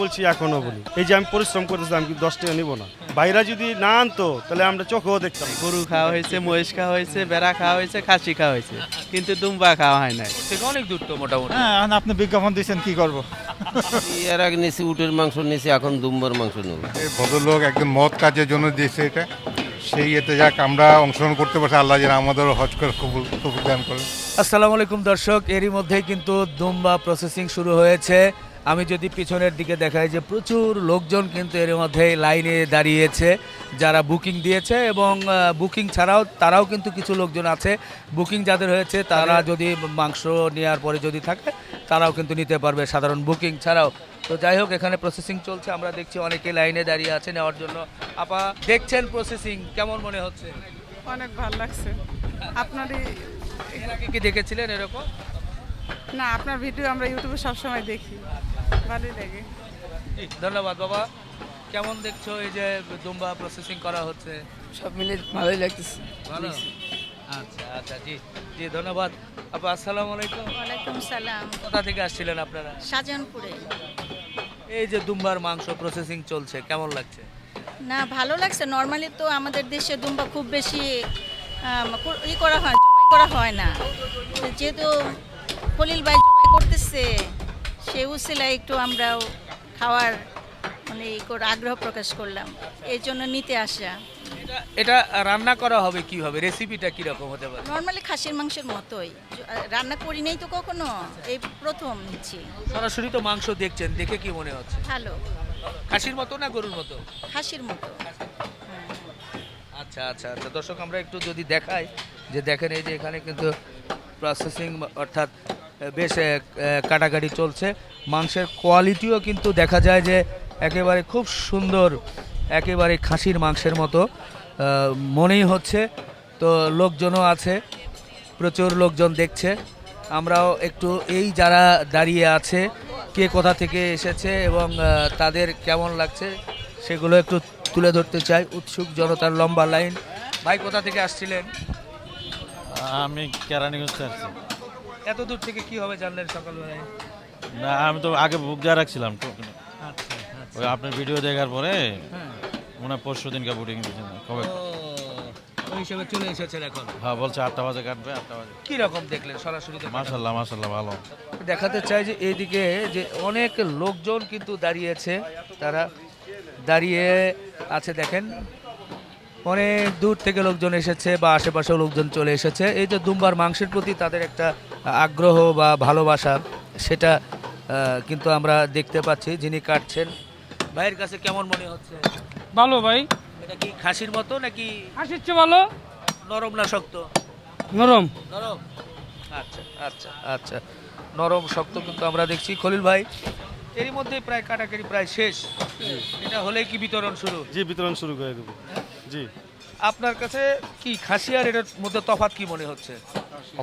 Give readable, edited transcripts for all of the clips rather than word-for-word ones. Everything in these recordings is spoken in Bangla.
বলছি এখনো বলি, এই যে আমি পরিশ্রম করতেছি, আমি কি 10 টাকা নিব না? বাইরা যদি না আনতো তাহলে আমরা চোখেও দেখতাম না। গরু খাওয়া হয়েছে, মহিষ খাওয়া হয়েছে, বেড়া খাওয়া হয়েছে, খাসি খাওয়া হয়েছে, কিন্তু দুম্বা খাওয়া হয় নাই। থেকে অনেক দূর তো মোটামুটি। হ্যাঁ, এখন আপনি বিজ্ঞাপন দিচ্ছেন, কি করব? এর আগে নিয়েছি উটের মাংস নিয়েছি, এখন দুম্বার মাংস নেব। এই ভদ্রলোক একদম মহৎ কাজের জন্য দিয়েছে এটা, সেই এতে যাক আমরা অংশগ্রহণ করতে পারছি। আল্লাহ যেন আমাদেরও হজ করে কবুল তৌফিক দান করেন। আসসালামু আলাইকুম দর্শক, এরই মধ্যেই কিন্তু দুম্বা প্রসেসিং শুরু হয়েছে। আমি যদি পিছনের দিকে দেখাই যে প্রচুর লোকজন কিন্তু এর মধ্যে লাইনে দাঁড়িয়েছে, যারা বুকিং দিয়েছে এবং বুকিং ছাড়াও তারাও কিন্তু কিছু লোকজন আছে। বুকিং যাদের হয়েছে তারা যদি মাংস নেওয়ার পরে যদি থাকে তারাও কিন্তু নিতে পারবে সাধারণ বুকিং ছাড়াও। তো যাই হোক, এখানে প্রসেসিং চলছে, আমরা দেখছি অনেকে লাইনে দাঁড়িয়ে আছে নেওয়ার জন্য। আপা দেখছেন প্রসেসিং, কেমন মনে হচ্ছে? অনেক ভালো লাগছে। আপনারই এর আগে কি দেখেছিলেন এরকম? না, আপনার ভিডিও আমরা ইউটিউবে সবসময় দেখি, ভালোই লাগে। ধন্যবাদ বাবা। কেমন দেখছো এই যে দুম্বা প্রসেসিং করা হচ্ছে? সব মিলে ভালোই লাগতেছে। ভালো। আচ্ছা আচ্ছা, জি জি, ধন্যবাদ আপা। আসসালামু আলাইকুম। ওয়ালাইকুম সালাম। কোথা থেকে আসছিলেন আপনারা? শাহজাহানপুরে। এই যে দুম্বার মাংস প্রসেসিং চলছে, কেমন লাগছে? না, ভালো লাগছে। নর্মালি তো আমাদের দেশে দুম্বা খুব বেশি করা হয়, জবাই করা হয় না। যেহেতু খলিল ভাই জবাই করতেছে, সে উসিলায় একটু আমরাও খাওয়ার মানে আগ্রহ প্রকাশ করলাম, এই জন্য নিতে আসা। এটা রান্না করা হবে কিভাবে? রেসিপিটা কিরকম হতে পারে? নর্মালি খাসির মাংসের মতোই, রান্না করি নাই তো কখনো, এই প্রথম নিচ্ছি। সরাসরি তো মাংস দেখছেন, দেখে কি মনে হচ্ছে? ভালো, খাসির মতো না গরুর মতো? খাসির মতো। আচ্ছা আচ্ছা আচ্ছা, দর্শক আমরা একটু যদি দেখাই যে দেখেন এই যে এখানে কিন্তু প্রসেসিং অর্থাৎ বেশ কাটাকাটি চলছে। মাংসের কোয়ালিটিও কিন্তু দেখা যায় যে একেবারে খুব সুন্দর, একেবারে খাসির মাংসের মতো মনেই হচ্ছে। তো লোকজনও আছে, প্রচুর লোকজন দেখছে। আমরাও একটু এই যারা দাঁড়িয়ে আছে কে কোথা থেকে এসেছে এবং তাদের কেমন লাগছে সেগুলো একটু তুলে ধরতে চাই। উৎসুক জনতার লম্বা লাইন। ভাই কোথা থেকে আসছিলেন? আমি কেরানীগঞ্জ থেকে আসছি। এত দূর থেকে কিভাবে জানলেন সকালবেলায়? না, আমি তো আগে বুক দিয়ে রাখছিলাম তো। আচ্ছা ওই আপনার ভিডিও দেখার পরে হ্যাঁ, মনে হয় পরশু দিনকে বুকিং দিয়েছেন কবে? ওই হিসেবে চলে এসেছেন এখন। হ্যাঁ, বলছে 8টা বাজে কাটবে, 8টা বাজে। কি রকম দেখলেন সরাসরি? মাশাল্লাহ মাশাল্লাহ, ভালো। দেখাতে চাই যে এইদিকে যে অনেক লোকজন কিন্তু দাঁড়িয়েছে, তারা দাঁড়িয়ে আছে দেখেন, অনেক দূর থেকে লোকজন এসেছে বা আশেপাশেও লোকজন চলে এসেছে। এই যে দুম্বার মাংসের প্রতি তাদের একটা আগ্রহ বা ভালোবাসা, সেটা কিন্তু আমরা দেখতে পাচ্ছি। যিনি কাটছেন ভাইয়ের কাছে কেমন মনে হচ্ছে? ভালো ভাই, এটা কি খাসির মতো নাকি খাসির চেয়ে ভালো, নরম না শক্ত? নরম। নরম। আচ্ছা আচ্ছা আচ্ছা, নরম শক্ত কিন্তু আমরা দেখছি। খলিল ভাই, এরই মধ্যে প্রায় কাটাকাটি প্রায় শেষ, এটা হলেই কি বিতরণ শুরু? জি, বিতরণ শুরু করে দেবো। জি, আপনার কাছে কি খাসি আর এটার মধ্যে তফাৎ কি মনে হচ্ছে?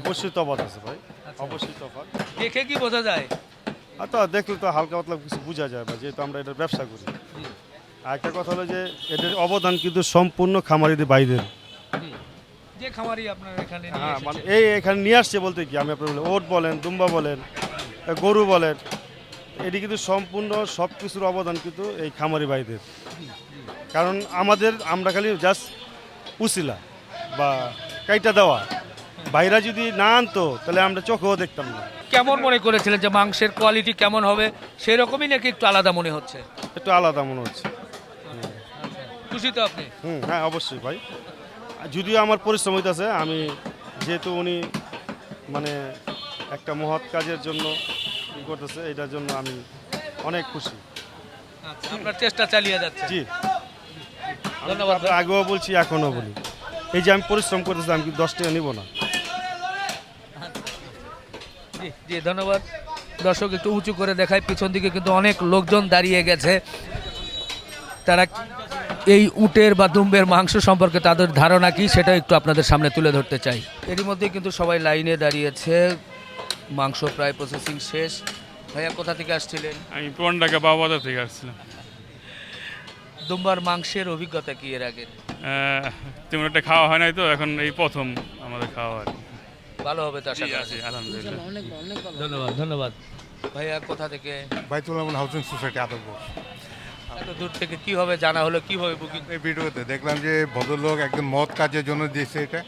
অবশ্যই তফাৎ আছে ভাই, অবশ্যই তফাৎ। দেখে কি বোঝা যায়? আর তো দেখলে তো হালকা পাতলা কিছু বোঝা যায় না, যেহেতু আমরা এটার ব্যবসা করি। আর একটা কথা হলো যে এটার অবদান কিন্তু সম্পূর্ণ খামারিদের বাইরের। যে খামারি আপনার এখানে নিয়ে হ্যাঁ, এসেছে। মানে এই এখানে নিয়ে আসছে বলতে কি, আমি আপনার বলি ওট বলেন, দুম্বা বলেন, গরু বলেন, এটি কিন্তু সম্পূর্ণ সব কিছুর অবদান কিন্তু এই খামারি ভাইদের। কারণ আমরা খালি জাস্ট উসিলা বা কাইটা দেওয়া, বাইরা যদি না আনতো তাহলে আমরা চোখেও দেখতাম না। কেমন মনে করেছিলেন যে মাংসের কোয়ালিটি কেমন হবে? সেই রকমই নাকি একটু আলাদা মনে হচ্ছে? একটু আলাদা মনে হচ্ছে। খুশি তো আপনি? হ্যাঁ, অবশ্যই ভাই। যদিও আমার পরিশ্রম হইতেছে, আমি যেহেতু উনি মানে একটা মহৎ কাজের জন্য ই করতেছে, এটার জন্য আমি অনেক খুশি। আচ্ছা, আপনার চেষ্টা চালিয়ে যাচ্ছে। জি, ধন্যবাদ। আপনার আগেও বলছি এখনও বলি, এই যে আমি পরিশ্রম করতেছি, আমি কি 10 টাকা নিব না? জি জি, ধন্যবাদ। দর্শক একটু উঁচু করে দেখায়, পিছন দিকে কিন্তু অনেক লোকজন দাঁড়িয়ে গেছে। তারা এই উটের বা দুম্বের মাংস সম্পর্কে তাদের ধারণা কি সেটা একটু আপনাদের সামনে তুলে ধরতে চাই। এরই মধ্যে কিন্তু সবাই লাইনে দাঁড়িয়েছে, মাংস প্রায় প্রসেসিং শেষ। ভাইয়া কোথা থেকে আসছিলেন? আমি পুরান ঢাকা বাবাজার থেকে আসছিলাম। দুম্বার মাংসের অভিজ্ঞতা কি এর আগে? তেমন একটা খাওয়া হয় নাই তো, এখন এই প্রথম আমাদের খাওয়া আর কি। ভালো হবে তো আশা জি, করা আছি, যায়। আলহামদুলিল্লাহ। ধন্যবাদ ধন্যবাদ। ভাইয়া কোথা থেকে? বাইতুল রহমান হাউজিং সোসাইটি আদরপুর। এত দূর থেকে কিভাবে জানা হলো, কিভাবে বুকিং? এই ভিডিওতে দেখলাম যে ভদ্রলোক একজন মহৎ কাজের জন্য দিয়েছে এটা,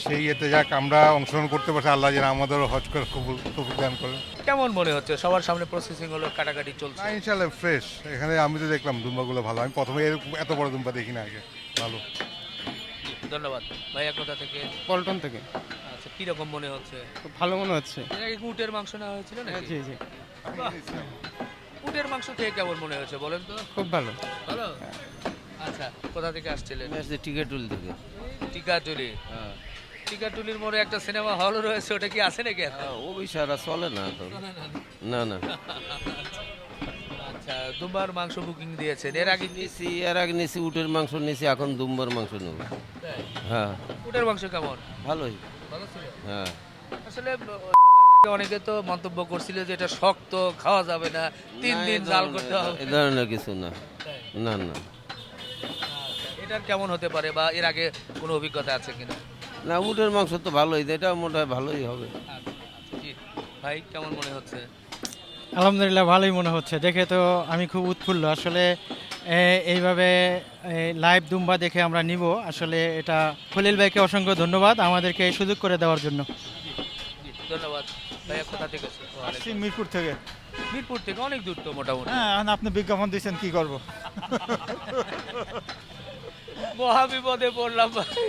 সেই এতে যাক আমরা অংশগ্রহণ করতে পারছি, আল্লাহ যেন আমাদেরও হজ করে কবুল তৌফিক দান করেন। কেমন মনে হচ্ছে? সবার সামনে প্রসেসিং হলো, কাটাকাটি চলছে। না ইনশাল্লাহ ফ্রেশ। এখানে আমি তো দেখলাম দুম্বাগুলো ভালো, আমি প্রথমে এত বড় দুম্বা দেখি না আগে, ভালো। ধন্যবাদ। ভাইয়া কোথা থেকে? পল্টন থেকে। আচ্ছা, কিরকম মনে হচ্ছে? খুব ভালো মনে হচ্ছে। এর আগে কি উটের মাংস নেওয়া হয়েছিল নাকি? জি জি, উটের মাংস খেয়ে কেমন মনে হয়েছে বলেন তো? খুব ভালো। ভালো। আচ্ছা, কোথা থেকে আসছিলেন? আমি আসছি টিকেটুল থেকে। টিকাটুলি। টিকাটুলির মোড়ে একটা সিনেমা হল রয়েছে, ওটা কি আছে নাকি এখন? ও বিষয়টা চলে না তো। না না আচ্ছা, দুম্বার মাংস বুকিং দিয়েছেন। এর আগে কি? এর আগে নিছি উটের মাংস নিছি, এখন দুম্বার মাংস নেব। হ্যাঁ উটের মাংস কেমন? ভালোই। ভালো ছিল। হ্যাঁ আসলে জবাইয়ের আগে অনেকে তো মন্তব্য করছিল যে এটা শক্ত, খাওয়া যাবে না, 3 দিন জাল করতে হবে। এ ধরনের কিছু না। না না এটার কেমন হতে পারে, বা এর আগে কোনো অভিজ্ঞতা আছে কিনা? না, উটের মাংস তো ভালোই, এটা মনে হয় ভালোই হবে। জি ভাই, কেমন মনে হচ্ছে? আলহামদুলিল্লাহ ভালোই মনে হচ্ছে, দেখে তো আমি খুব উৎফুল্ল আসলে। এইভাবে লাইভ দুম্বা দেখে আমরা নিব, আসলে এটা খলিল ভাইকে অসংখ্য ধন্যবাদ আমাদেরকে এই সুযোগ করে দেওয়ার জন্য। জি, ধন্যবাদ। ভাইয়া কোথা থেকে? আসছি মিরপুর থেকে। মিরপুর থেকে অনেক দূর তো মোটামুটি। হ্যাঁ, এখন আপনি বিজ্ঞাপন দিয়েছেন, কি করব? মহাবিপদে পড়লাম ভাই।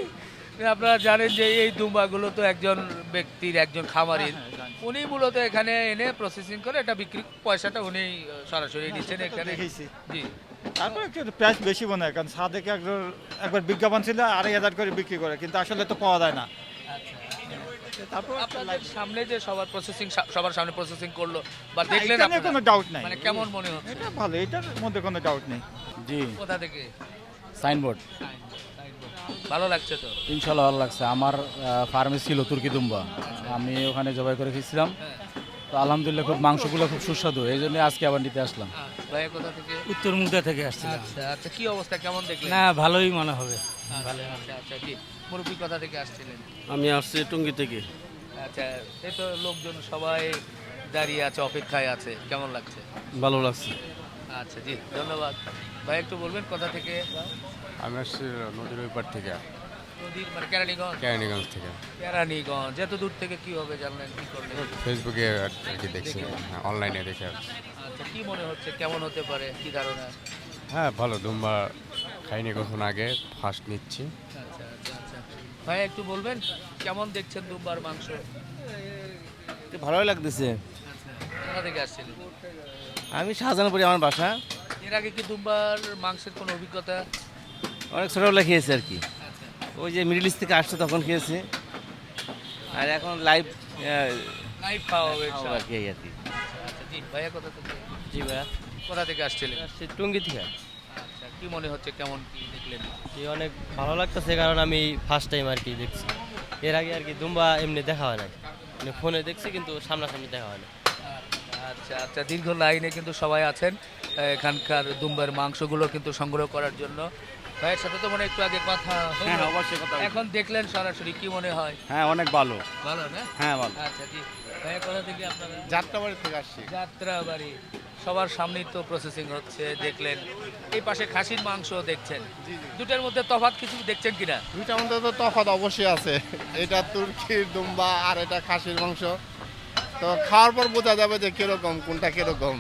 আপনারা জানেন যে এই দুম্বাগুলো তো একজন ব্যক্তির, একজন খামারির, উনি মূলত এখানে এনে প্রসেসিং করে এটা বিক্রি, পয়সাটা উনি সরাসরি নিচ্ছেন এখানে। দেখেছি। জি, তারপর একটু প্রাইস বেশি মনে হয়, কারণ সাদেকে একবার বিজ্ঞাপন ছিল 2,500 করে বিক্রি করে, কিন্তু আসলে তো পাওয়া যায় না। তারপর আপনাদের সামনে যে সবার সামনে প্রসেসিং করলো বা দেখলেন, এটা নিয়ে আপনারা, কোনো ডাউট নাই, মানে কেমন মনে হচ্ছে? এটা ভালো, এটার মধ্যে কোনো ডাউট নেই। জি, কোথা থেকে? সাইনবোর্ড। ভালো লাগছে তো? ইনশাল্লাহ ভালো লাগছে। আমার ফার্মে ছিল তুর্কি দুম্বা, আমি ওখানে জবাই করে খেয়েছিলাম। তো আলহামদুলিল্লাহ খুব মাংসগুলো খুব সুস্বাদু, এই জন্য আজকে আবার নিতে আসলাম। ভাইয়া কোথা থেকে? উত্তর মুগদা থেকে আসছিলাম। আচ্ছা আচ্ছা, কি অবস্থা, কেমন দেখলেন? না, ভালোই মনে হবে। ভালো। আচ্ছা আচ্ছা, জি। মুরব্বী কোথা থেকে আসছিলেন? আমি আসছি টুঙ্গি থেকে। আচ্ছা, এই তো লোকজন সবাই দাঁড়িয়ে আছে, অপেক্ষায় আছে, কেমন লাগছে? ভালো লাগছে। আচ্ছা জি, ধন্যবাদ। ভাই একটু বলবেন কোথা থেকে? আমি আসছি নদীর ওই পার থেকে, নদীর মানে কেরানীগঞ্জ? কেরানীগঞ্জ থেকে। কেরানীগঞ্জ, এত দূর থেকে কিভাবে জানলেন, কি করলেন? ফেসবুকে আর কি দেখছি, অনলাইনে দেখে। আচ্ছা, কি মনে হচ্ছে, কেমন হতে পারে, কি ধারণা? হ্যাঁ ভালো, দুম্বা খাইনি কখন আগে, ফার্স্ট নিচ্ছি। আচ্ছা আচ্ছা আচ্ছা, ভাই একটু বলবেন কেমন দেখছেন দুম্বার মাংস? ভালোই লাগতেছে। আচ্ছা, কোথা থেকে আসছিলেন? আমি শাহজাহানপুরে আমার বাসা। এর আগে কি দুম্বার মাংসের কোনো অভিজ্ঞতা? অনেক ছোটবেলা খেয়েছি আর কি, আচ্ছা, ওই যে মিডল ইস্ট থেকে আসছে তখন খেয়েছি, আর এখন লাইভ লাইভ খাওয়া হবে আর কি আর কি। আচ্ছা জি, ভাইয়া কোথা থেকে? জি ভাইয়া, কোথা থেকে আসছিলেন? টুঙ্গি থেকে। আচ্ছা, কি মনে হচ্ছে, কেমন কি দেখলেন? অনেক ভালো লাগতেছে, কারণ আমি ফার্স্ট টাইম আর কি দেখছি। এর আগে আর কি দুম্বা এমনি দেখা হয় না, মানে ফোনে দেখছি কিন্তু সামনাসামনি দেখা হয় না। আচ্ছা আচ্ছা, দীর্ঘ লাইনে কিন্তু সবাই আছেন এখানকার দুম্বার মাংসগুলো কিন্তু সংগ্রহ করার জন্য। ভাইয়ের সাথে তো মনে হয় একটু আগে কথা হলো। হ্যাঁ, অবশ্যই কথা হলো। এখন দেখলেন সরাসরি, কি মনে হয়? হ্যাঁ, অনেক ভালো। ভালো না? হ্যাঁ, ভালো। আচ্ছা জি, ভাইয়া কোথা থেকে আপনারা? যাত্রাবাড়ি থেকে আসছি। যাত্রাবাড়ি। সবার সামনেই তো প্রসেসিং হচ্ছে, দেখলেন। এই পাশে খাসির মাংস দেখছেন, দুটোর মধ্যে তফাৎ কিছু দেখছেন কিনা? দুইটার মধ্যে তো তফাৎ অবশ্যই আছে, এটা তুর্কির দুম্বা আর এটা খাসির মাংস। তো খাওয়ার পর বোঝা যাবে যে কিরকম, কোনটা কিরকম।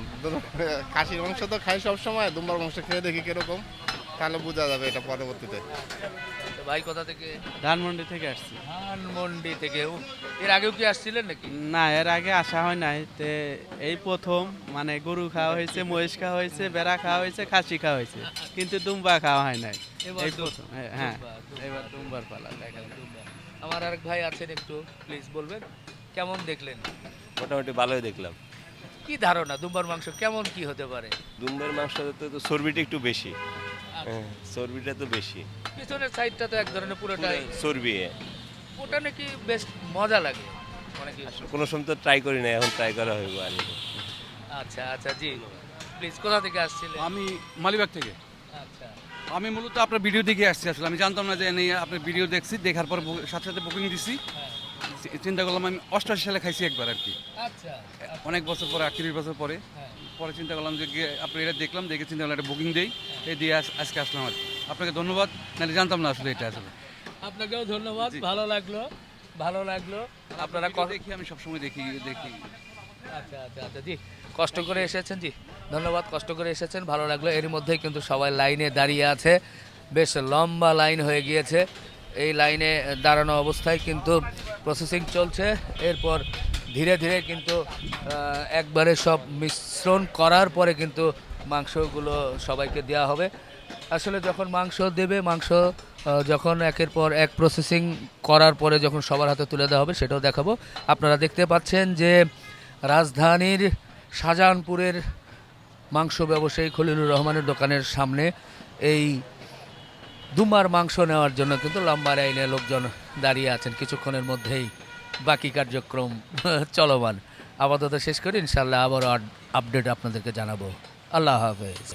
খাসির মাংস তো খাই সবসময়, দুম্বার মাংস খেয়ে দেখি কিরকম, তাহলে বোঝা যাবে এটা পরবর্তীতে। তো ভাই কোথা থেকে? ধানমন্ডি থেকে আসছি। ধানমন্ডি থেকে। এর আগেও কি আসছিলেন নাকি? না, এর আগে আসা হয় নাই, তে এই প্রথম, মানে গরু খাওয়া হয়েছে, মহিষ খাওয়া হয়েছে, বেড়া খাওয়া হয়েছে, খাসি খাওয়া হয়েছে, কিন্তু দুম্বা খাওয়া হয় নাই। এবার এই প্রথম। হ্যাঁ, দুম্বা। এবার দুম্বার পালা দেখা। দুম্বা। আমার আরেক ভাই আছেন, একটু প্লিজ বলবেন কেমন দেখলেন? মোটামুটি ভালোই দেখলাম। কি ধারণা দুম্বার মাংস কেমন কি হতে পারে? দুম্বার মাংস তো চর্বিটা একটু বেশি, চর্বিটা তো বেশি, পিছনের সাইডটা তো এক ধরনের পুরোটাই চর্বি। ওটা নাকি বেশ মজা লাগে অনেক। কোনো সময় তো ট্রাই করি না, এখন ট্রাই করা হইব আর। আচ্ছা আচ্ছা জি, প্লিজ কোথা থেকে আসছিলেন? আমি মালিবাগ থেকে। আচ্ছা, আমি মূলত আপনার ভিডিও দেখে আসছি, আসলে আমি জানতাম না যে আপনার ভিডিও দেখছি, দেখার পর সাথে সাথে বুকিং দিছি। চিন্তা করলাম আমি 88 সালে খাইছি একবার আর কি। আচ্ছা অনেক বছর পরে 38 বছর পরে পরে চিন্তা করলাম যে আপনি এটা দেখলাম, দেখে চিন্তা করলাম একটা বুকিং দেই, এই দিয়ে আজকে আসলাম আর কি। আপনাকে ধন্যবাদ, নাহলে জানতাম না আসলে এটা আসলে। আপনাকেও ধন্যবাদ, ভালো লাগলো ভালো লাগলো। আপনারা দেখি, আমি সবসময় দেখি। আচ্ছা আচ্ছা আচ্ছা জি, কষ্ট করে এসেছেন জি, ধন্যবাদ, কষ্ট করে এসেছেন, ভালো লাগলো। এর মধ্যে কিন্তু সবাই লাইনে দাঁড়িয়ে আছে, বেশ লম্বা লাইন হয়ে গিয়েছে। এই লাইনে দাঁড়ানো অবস্থায় কিন্তু প্রসেসিং চলছে। এরপর ধীরে ধীরে কিন্তু একবারে সব মিশ্রণ করার পরে কিন্তু মাংসগুলো সবাইকে দেওয়া হবে। আসলে যখন মাংস দেবে, মাংস যখন একের পর এক প্রসেসিং করার পরে যখন সবার হাতে তুলে দেওয়া হবে সেটাও দেখাবো। আপনারা দেখতে পাচ্ছেন যে রাজধানীর শাহজাহানপুরের মাংস ব্যবসায়ী খলিলুর রহমানের দোকানের সামনে এই দুম্বার মাংস নেওয়ার জন্য কিন্তু লম্বা লাইনে লোকজন দাঁড়িয়ে আছেন। কিছুক্ষণের মধ্যেই বাকি কার্যক্রম চলমান। আপাতত শেষ করি, ইনশাল্লাহ আবারও আপডেট আপনাদেরকে জানাবো। আল্লাহ হাফেজ।